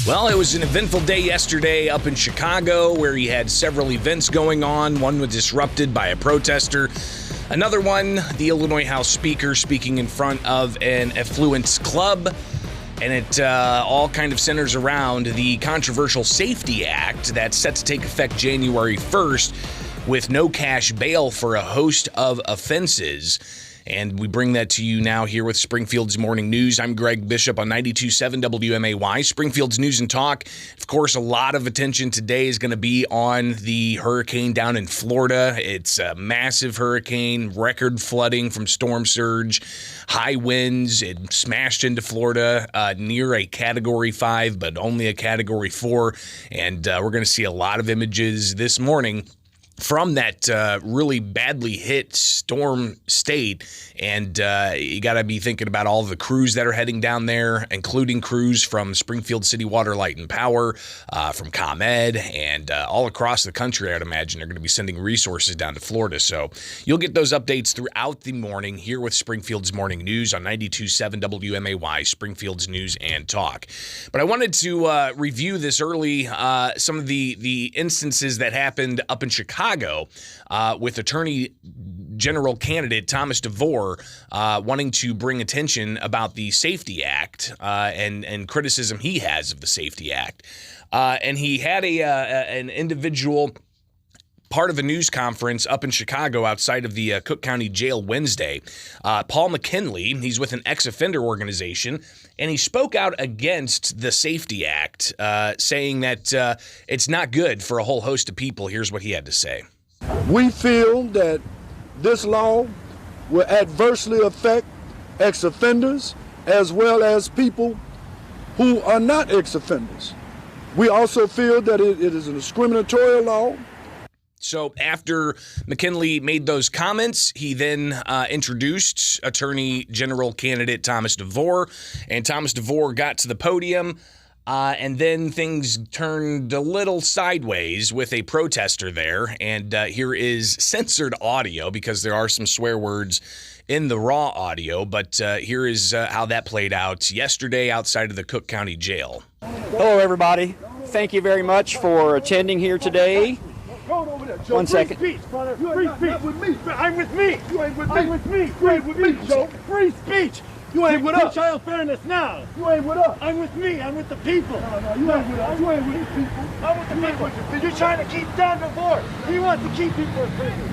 Well, it was an eventful day yesterday up in Chicago where he had several events going on. One was disrupted by a protester. Another one, the Illinois House Speaker speaking in front of an affluent club. And it all kind of centers around the controversial Safety Act that's set to take effect January 1st with no cash bail for a host of offenses. And we bring that to you now here with Springfield's Morning News. I'm Greg Bishop on 92.7 WMAY, Springfield's News and Talk. Of course, a lot of attention today is going to be on the hurricane down in Florida. It's a massive hurricane, record flooding from storm surge, high winds. It smashed into Florida near a Category 5, but only a Category 4. And we're going to see a lot of images this morning from that really badly hit storm state. And you got to be thinking about all the crews that are heading down there, including crews from Springfield City Water, Light and Power, from ComEd, and all across the country, I'd imagine, are going to be sending resources down to Florida. So you'll get those updates throughout the morning here with Springfield's Morning News on 92.7 WMAY, Springfield's News and Talk. But I wanted to review this early, some of the instances that happened up in Chicago with Attorney General candidate Thomas DeVore wanting to bring attention about the Safety Act and criticism he has of the Safety Act. And he had an individual part of a news conference up in Chicago outside of the Cook County Jail Wednesday. Paul McKinley, he's with an ex-offender organization, and he spoke out against the Safety Act, saying that it's not good for a whole host of people. Here's what he had to say. We feel that this law will adversely affect ex-offenders as well as people who are not ex-offenders. We also feel that it is a discriminatory law. So after McKinley made those comments, he then introduced Attorney General candidate Thomas DeVore, and Thomas DeVore got to the podium, and then things turned a little sideways with a protester there. And here is censored audio because there are some swear words in the raw audio, but here is how that played out yesterday outside of the Cook County Jail. Hello, everybody. Thank you very much for attending here today. One second. Free speech, brother. Free speech. I'm with me. You ain't with me. I'm with me. You ain't with me, Joe. Free speech. You ain't with us. Child fairness now. You ain't with us. I'm with me. I'm with the people. No, you ain't with us. You ain't with the people. I'm with the people. You're trying to keep Tom DeVore. He wants to keep people in prison.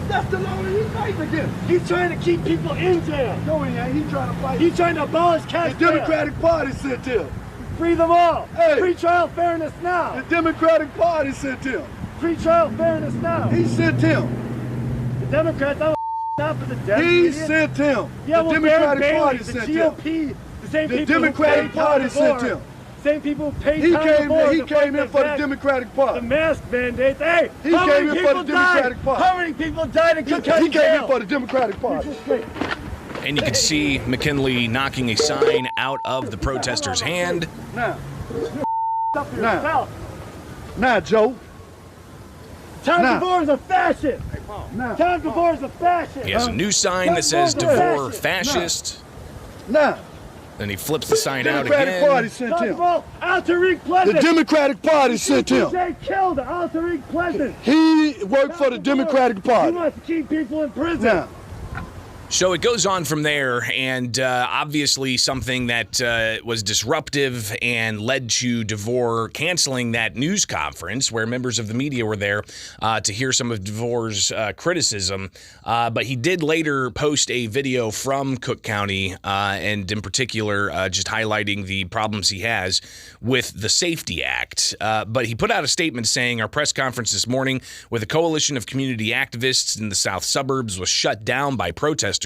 That's the law that he's fighting against. He's trying to keep people in jail. No, he ain't. He's trying to fight. He's trying to abolish cash bail. The Democratic Party sent him. Free them all. Hey. Free trial fairness now. The Democratic Party sent him. Free trial fairness now. He sent him. The Democrats, I'm not for the death. He sent him. Yeah, the well, Democratic Party the sent GOP, him. the same The people Democratic who paid Party Tom sent DeVore, him. Same people who paid He Tom came DeVore in. He to fight came in for the Democratic Party. The mask mandates. Hey, he came in for the Democratic Party. How many people died in Cook County He came in for the Democratic Party. And you can see McKinley knocking a sign out of the protester's hand. Now, Joe. Tom DeVore is a fascist. Tom DeVore is a fascist. He has a new sign that says DeVore fascist. Now. Then he flips the sign out Democratic again. Party sent him. The Democratic Party sent him. They killed Alterique Pleasant. He worked for the Democratic Party. He wants to keep people in prison. Now. So it goes on from there, and obviously something that was disruptive and led to DeVore canceling that news conference where members of the media were there to hear some of DeVore's criticism. But he did later post a video from Cook County, and in particular just highlighting the problems he has with the Safety Act. But he put out a statement saying, "Our press conference this morning with a coalition of community activists in the south suburbs was shut down by protesters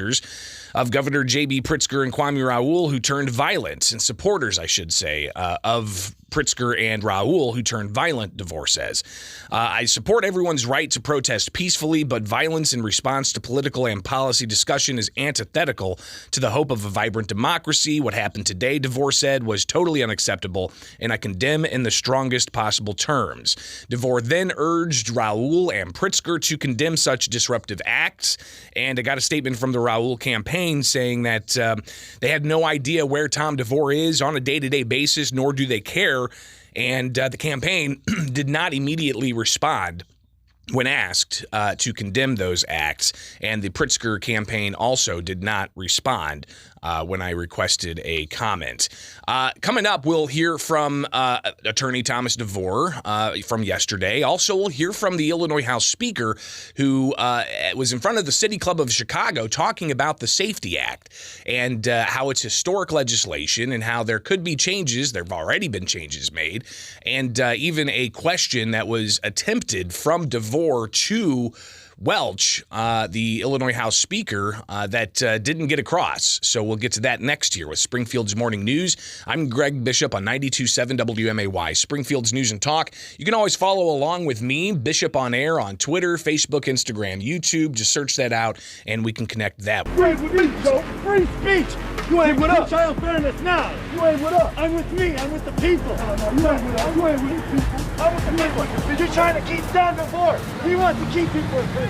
of Governor J.B. Pritzker and Kwame Raoul, who turned violent, and supporters, I should say, of Pritzker and Raoul, who turned violent," DeVore says. "I support everyone's right to protest peacefully, but violence in response to political and policy discussion is antithetical to the hope of a vibrant democracy. What happened today," DeVore said, "was totally unacceptable, and I condemn in the strongest possible terms." DeVore then urged Raoul and Pritzker to condemn such disruptive acts, and I got a statement from the Raoul campaign saying that they had no idea where Tom DeVore is on a day-to-day basis, nor do they care. there, and the campaign did not immediately respond when asked to condemn those acts, and the Pritzker campaign also did not respond when I requested a comment. Coming up, we'll hear from Attorney Thomas DeVore from yesterday. Also, we'll hear from the Illinois House Speaker, who was in front of the City Club of Chicago talking about the Safety Act and how it's historic legislation and how there could be changes. There have already been changes made, and even a question that was attempted from DeVore to Welch, the Illinois House Speaker, that didn't get across. So we'll get to that next year with Springfield's Morning News. I'm Greg Bishop on 92.7 WMAY, Springfield's News and Talk. You can always follow along with me, Bishop on Air, on Twitter, Facebook, Instagram, YouTube. Just search that out, and we can connect that way. Free speech, Joe. Free speech. You ain't with us. Child fairness now. You ain't with us. I'm with me. I'm with the people. No, you ain't with us. You ain't with the people. I'm with the people. You're trying to keep Tom DeVore. He wants to keep people in prison.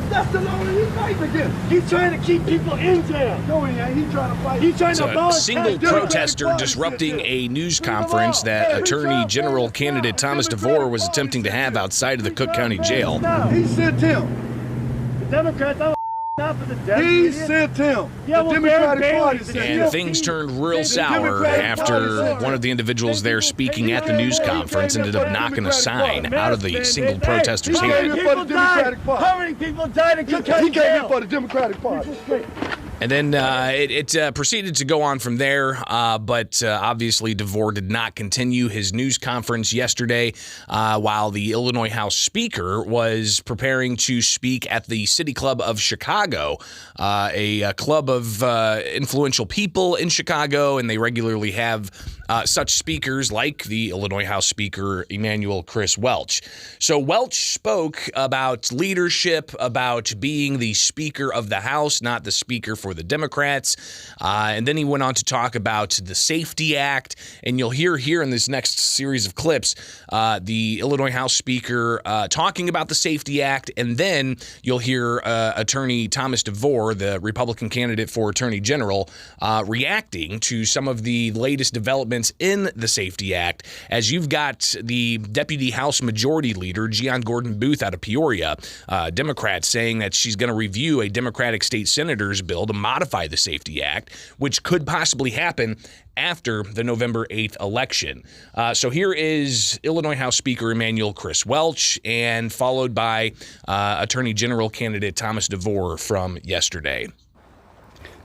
That's the law that he's fighting against. He's trying to keep people in jail. No, he ain't. He's trying to fight. He's trying to abolish. A single protester disrupting a news conference that Attorney General candidate Thomas DeVore was attempting to have outside of the Cook County Jail. He sent him. The Democrats, He sent him. Yeah, the Democratic Party sent him. And things turned real sour after one of the individuals there speaking at the news conference ended up knocking a sign out of the single protester's hand. How many people died in Cook County He came here for the Democratic Party. And then it proceeded to go on from there, but obviously DeVore did not continue his news conference yesterday while the Illinois House Speaker was preparing to speak at the City Club of Chicago, a club of influential people in Chicago, and they regularly have such speakers like the Illinois House Speaker Emanuel Chris Welch. So Welch spoke about leadership, about being the Speaker of the House, not the Speaker for the Democrats. And then he went on to talk about the Safety Act. And you'll hear here in this next series of clips the Illinois House Speaker talking about the Safety Act. And then you'll hear Attorney Thomas DeVore, the Republican candidate for Attorney General, reacting to some of the latest developments in the Safety Act, as you've got the Deputy House Majority Leader, Gian Gordon Booth out of Peoria, Democrat, saying that she's going to review a Democratic state senator's bill to modify the Safety Act, which could possibly happen after the November 8th election. So here is Illinois House Speaker Emanuel Chris Welch, and followed by Attorney General candidate Thomas DeVore from yesterday.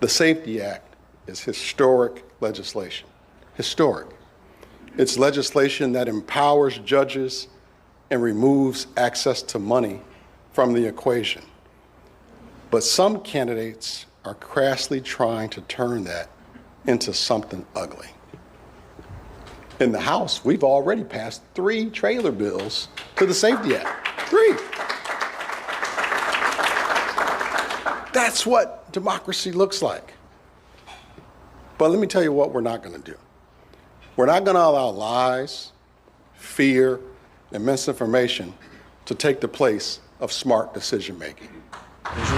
The Safety Act is historic legislation. Historic. It's legislation that empowers judges and removes access to money from the equation. But some candidates are crassly trying to turn that into something ugly. In the House, we've already passed 3 trailer bills to the Safety Act. 3. That's what democracy looks like. But let me tell you what we're not going to do. We're not going to allow lies, fear, and misinformation to take the place of smart decision making.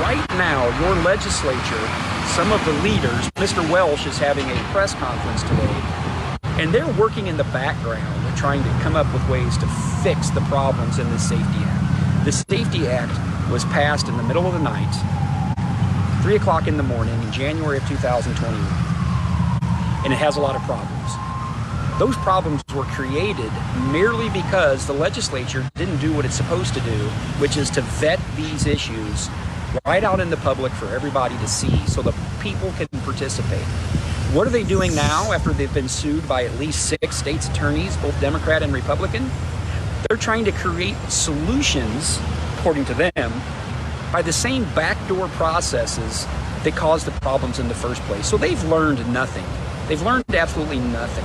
Right now, your legislature, some of the leaders, Mr. Welch is having a press conference today, and they're working in the background and trying to come up with ways to fix the problems in the Safety Act. The Safety Act was passed in the middle of the night, 3 o'clock in the morning in January of 2021, and it has a lot of problems. Those problems were created merely because the legislature didn't do what it's supposed to do, which is to vet these issues right out in the public for everybody to see so the people can participate. What are they doing now after they've been sued by at least 6 states' attorneys, both Democrat and Republican? They're trying to create solutions, according to them, by the same backdoor processes that caused the problems in the first place. So they've learned nothing. They've learned absolutely nothing.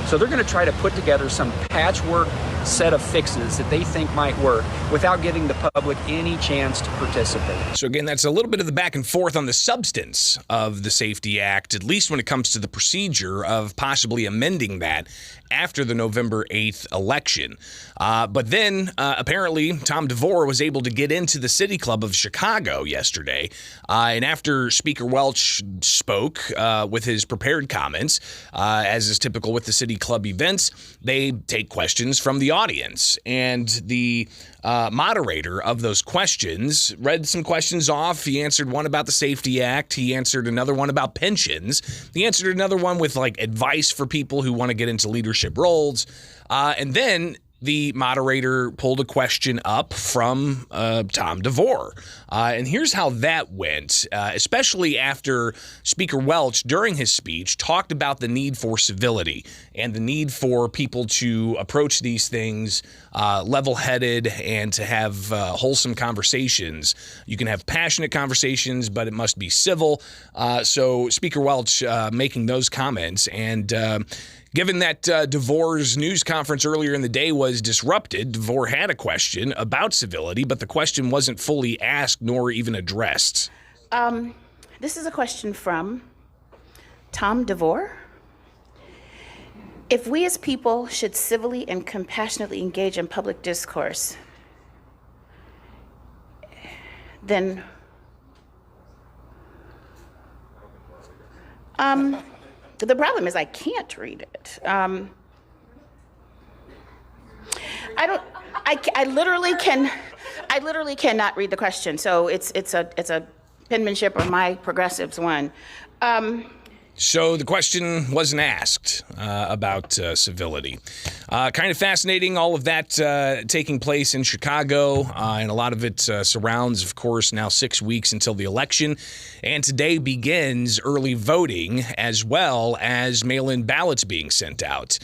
So they're going to try to put together some patchwork set of fixes that they think might work without giving the public any chance to participate. So again, that's a little bit of the back and forth on the substance of the Safety Act, at least when it comes to the procedure of possibly amending that after the November 8th election. But then apparently Tom DeVore was able to get into the City Club of Chicago yesterday. And after Speaker Welch spoke with his prepared comments, as is typical with the City Club events, they take questions from the audience. And the moderator of those questions read some questions off. He answered one about the Safety Act. He answered another one about pensions. He answered another one with like advice for people who want to get into leadership roles. And then the moderator pulled a question up from Tom DeVore. And here's how that went, especially after Speaker Welch, during his speech, talked about the need for civility and the need for people to approach these things level-headed and to have wholesome conversations. You can have passionate conversations, but it must be civil. So Speaker Welch making those comments, and given that DeVore's news conference earlier in the day was disrupted, DeVore had a question about civility, but the question wasn't fully asked nor even addressed. This is a question from Tom DeVore. If we as people should civilly and compassionately engage in public discourse, then the problem is I can't read it. I literally cannot read the question. So it's a penmanship or my progressives one. So the question wasn't asked about civility. Kind of fascinating, all of that taking place in Chicago, and a lot of it surrounds, of course, now 6 weeks until the election. And today begins early voting as well as mail-in ballots being sent out.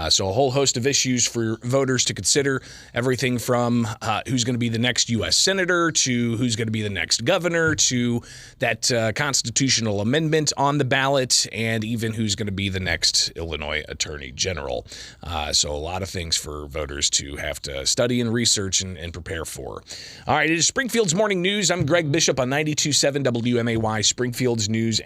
So a whole host of issues for voters to consider, everything from who's going to be the next U.S. Senator to who's going to be the next governor to that constitutional amendment on the ballot and even who's going to be the next Illinois Attorney General. So a lot of things for voters to have to study and research and prepare for. All right, it is Springfield's Morning News. I'm Greg Bishop on 92.7 WMAY, Springfield's News.